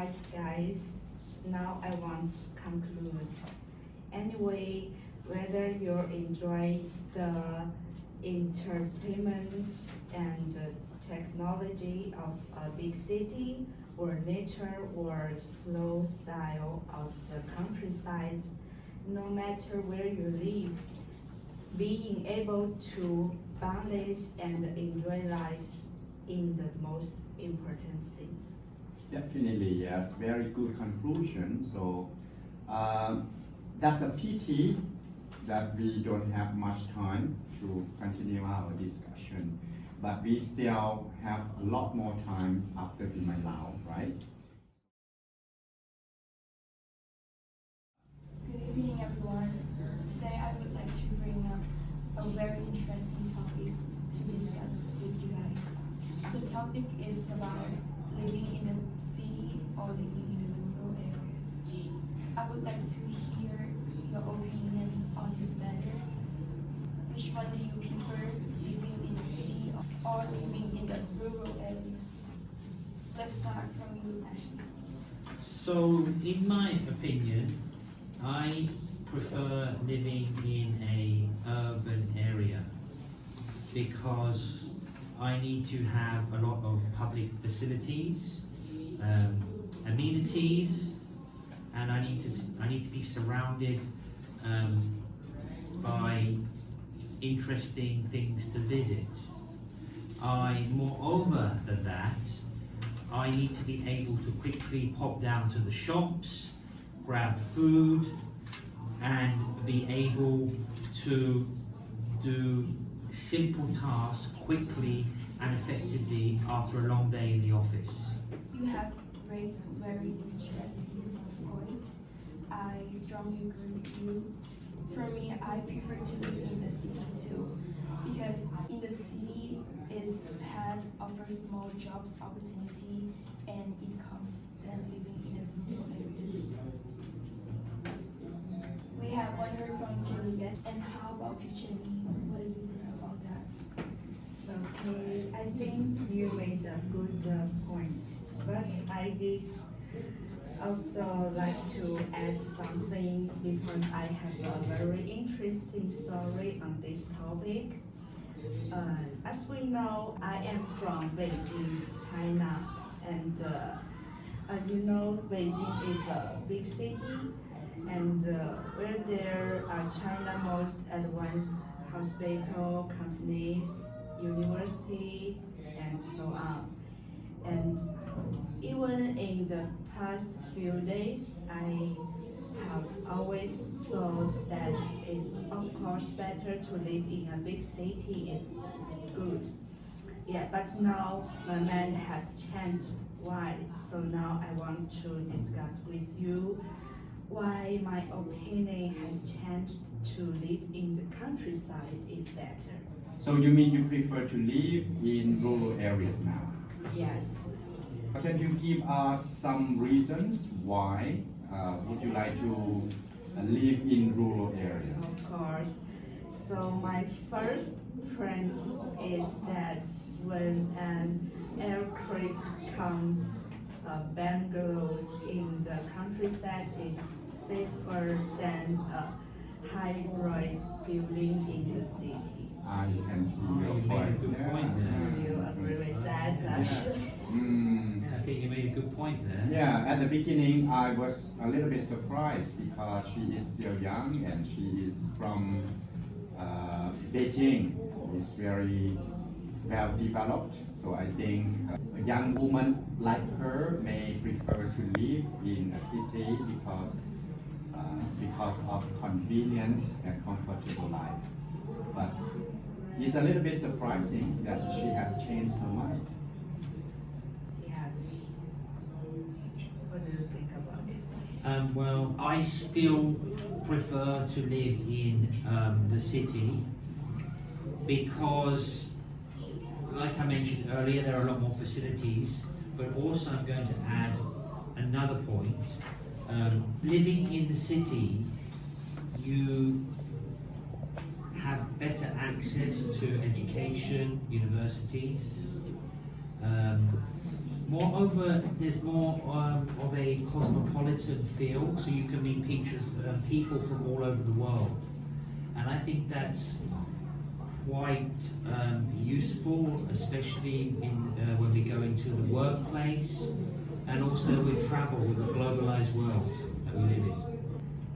Alright, guys, now I want to conclude. Anyway, whether you enjoy the entertainment and technology of a big city, or nature or slow style of the countryside, no matter where you live, being able to balance and enjoy life in the most important things. Definitely, yes. Very good conclusion. So that's a pity that we don't have much time to continue our discussion, but we still have a lot more time after the Lao, right? Good evening, everyone. Today I would like to bring up a very interesting topic to discuss with you guys. The topic is about living in a city or living in the rural areas. I would like to hear your opinion on this matter. Which one do you prefer, living in the city or living in the rural area? Let's start from you, Ashley. So, in my opinion, I prefer living in an urban area because I need to have a lot of public facilities, amenities, and I need to be surrounded by interesting things to visit. Moreover than that, I need to be able to quickly pop down to the shops, grab food, and be able to do simple tasks quickly and effectively after a long day in the office. You have raised very interesting points. I strongly agree with you. For me, I prefer to live in the city too, because in the city offers more jobs opportunity and incomes than living in a rural area. We have one word from Jenny yet, and how about you, Jenny? What do you think about that? Okay, I think you made a good point, but I did also like to add something because I have a very interesting story on this topic. As we know, I am from Beijing, China, and you know Beijing is a big city, and where there are China's most advanced hospital, companies, university, and so on. And even in the past few days, I have always thought that it's of course better to live in a big city is good. Yeah, but now my mind has changed. Why? So now I want to discuss with you why my opinion has changed to live in the countryside is better. So you mean you prefer to live in rural areas now? Yes. Can you give us some reasons why would you like to live in rural areas? Of course. So my first preference is that when an earthquake comes, bungalows in the countryside is safer than a high-rise building in the city. I can see your You made a point. good point there. Do you agree with that, Ashley? Yeah, I think you made a good point there. Yeah, at the beginning I was a little bit surprised because she is still young and she is from Beijing. It's very well developed. So I think a young woman like her may prefer to live in a city because of convenience and comfortable life. But it's a little bit surprising that she has changed her mind. Yes. What do you think about it? Well, I still prefer to live in the city because, like I mentioned earlier, there are a lot more facilities, but also I'm going to add another point. Living in the city, you have better access to education, universities. Moreover, there's more of a cosmopolitan feel, so you can meet people from all over the world. And I think that's quite useful, especially when we go into the workplace, and also with travel, with the globalized world that we live in.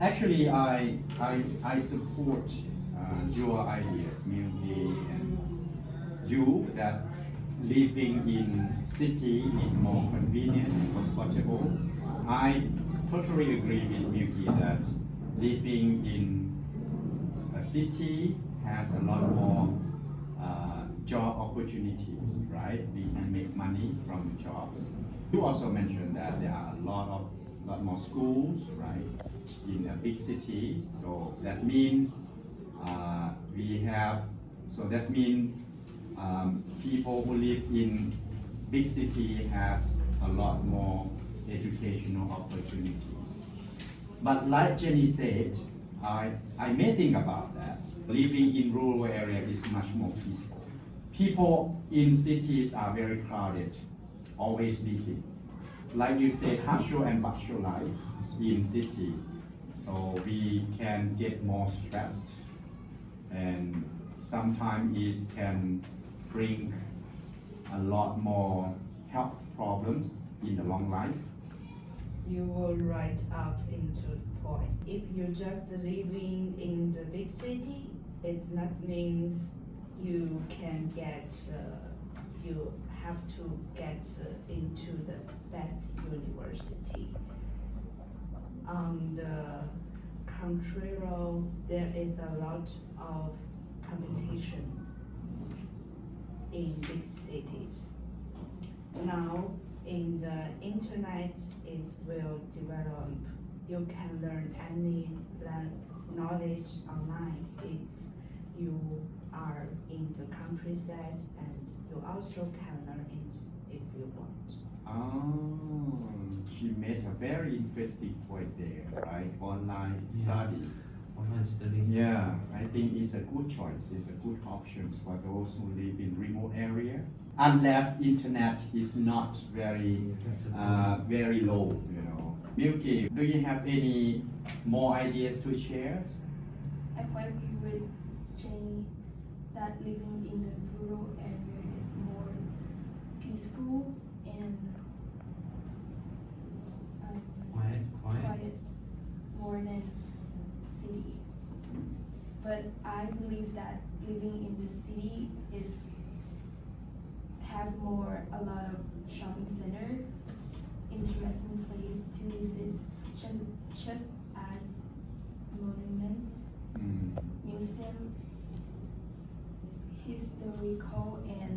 Actually, I support your ideas, Milky, and you, that living in city is more convenient and comfortable. I totally agree with Milky that living in a city has a lot more job opportunities, right? We can make money from jobs. You also mentioned that there are a lot more schools, right, in a big city. So that means people who live in big city has a lot more educational opportunities. But like Jenny said, I may think about that. Living in rural area is much more peaceful. People in cities are very crowded, always busy. Like you said, hustle and bustle life in city. So we can get more stressed, and sometimes it can bring a lot more health problems in the long life. You will right up into the point. If you're just living in the big city, it not means you can get, you have to get into the best university. On the contrary, there is a lot of competition in big cities. Now, in the internet, it will develop. You can learn any knowledge online if you are in the countryside, and you also can learn it if you want. Oh, she made a very interesting point there, right? Online study. Online study. Yeah, I think it's a good choice. It's a good option for those who live in remote area. Unless internet is not very low, you know. Milky, do you have any more ideas to share? I quite agree with Jenny that living in the rural area is more peaceful and quiet more than city. But I believe that living in the city is have a lot of shopping center, interesting place to visit, just as monuments, museum, historical and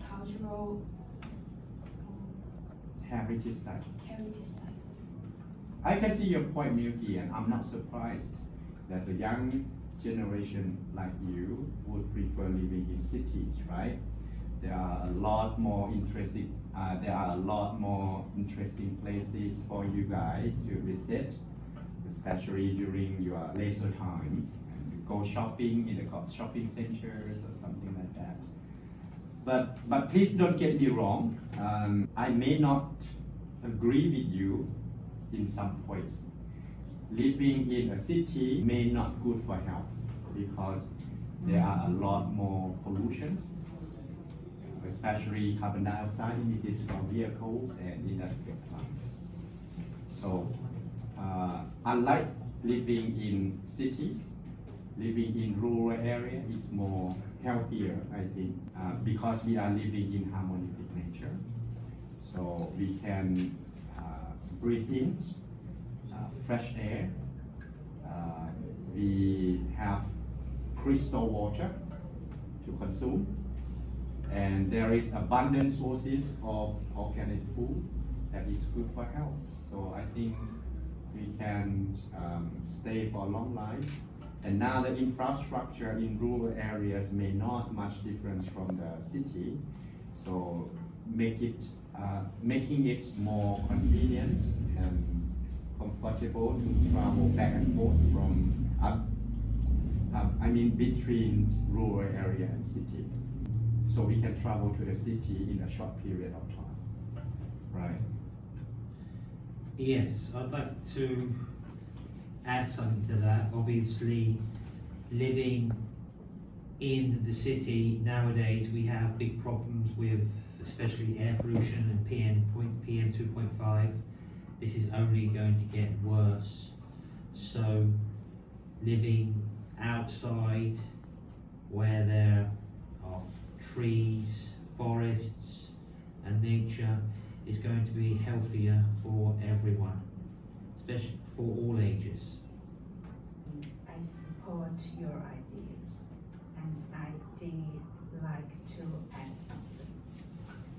cultural Heritage site. sites. I can see your point, Milky, and I'm not surprised that the young generation like you would prefer living in cities, right? There are a lot more interesting places for you guys to visit, especially during your leisure times. And you go shopping in the shopping centers or something like that. But please don't get me wrong. I may not agree with you in some points. Living in a city may not good for health because there are a lot more pollutions, especially carbon dioxide emitted from vehicles and industrial plants. So, unlike living in cities, living in rural area is more healthier, I think, because we are living in harmony with nature. So we can breathe in fresh air. We have crystal water to consume, and there is abundant sources of organic food that is good for health. So I think we can stay for a long life. And now the infrastructure in rural areas may not much different from the city, so making it more convenient and comfortable to travel back and forth from between rural area and city, so we can travel to the city in a short period of time. right? Yes, I'd like to add something to that. Obviously, living in the city nowadays, we have big problems with especially air pollution and PM 2.5. This is only going to get worse. So living outside where there are trees, forests and nature is going to be healthier for everyone, especially for all ages. I support your ideas, and I did like to add something.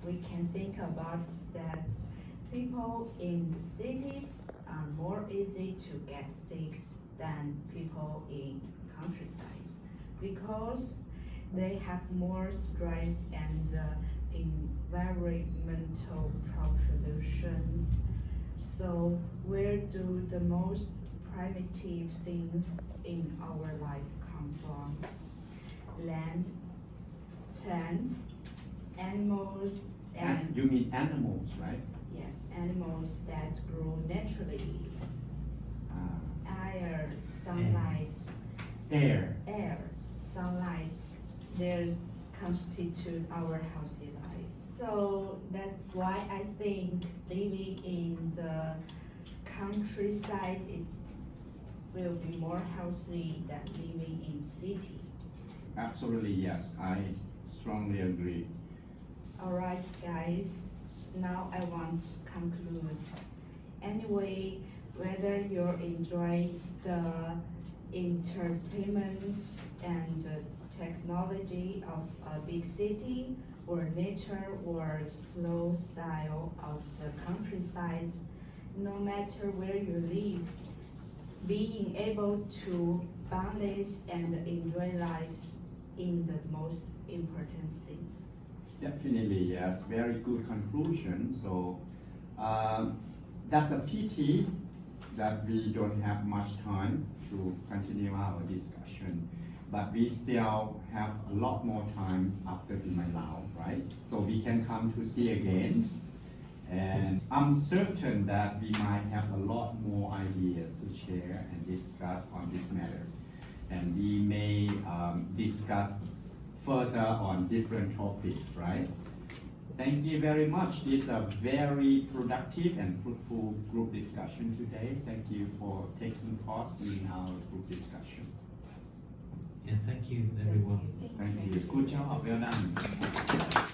We can think about that people in the cities are more easy to get sick than people in countryside because they have more stress and environmental pollutions. So where do the most primitive things in our life come from? Land, plants, animals, and You mean animals, right? yes, animals that grow naturally. Air, sunlight, Air. sunlight, there's constitute our healthy life. So that's why I think living in the countryside will be more healthy than living in city. Absolutely, yes. I strongly agree. Alright guys, now I want to conclude. Anyway, whether you enjoy the entertainment and the technology of a big city or nature or slow style of the countryside, no matter where you live, being able to balance and enjoy life in the most important things. Definitely, yes. Very good conclusion. So that's a pity that we don't have much time to continue our discussion. But we still have a lot more time after the Lao, right? So we can come to see again. And I'm certain that we might have a lot more ideas to share and discuss on this matter. And we may discuss further on different topics, right? Thank you very much. This is a very productive and fruitful group discussion today. Thank you for taking part in our group discussion. Yeah, thank you everyone. Thank you. Good job. Well done.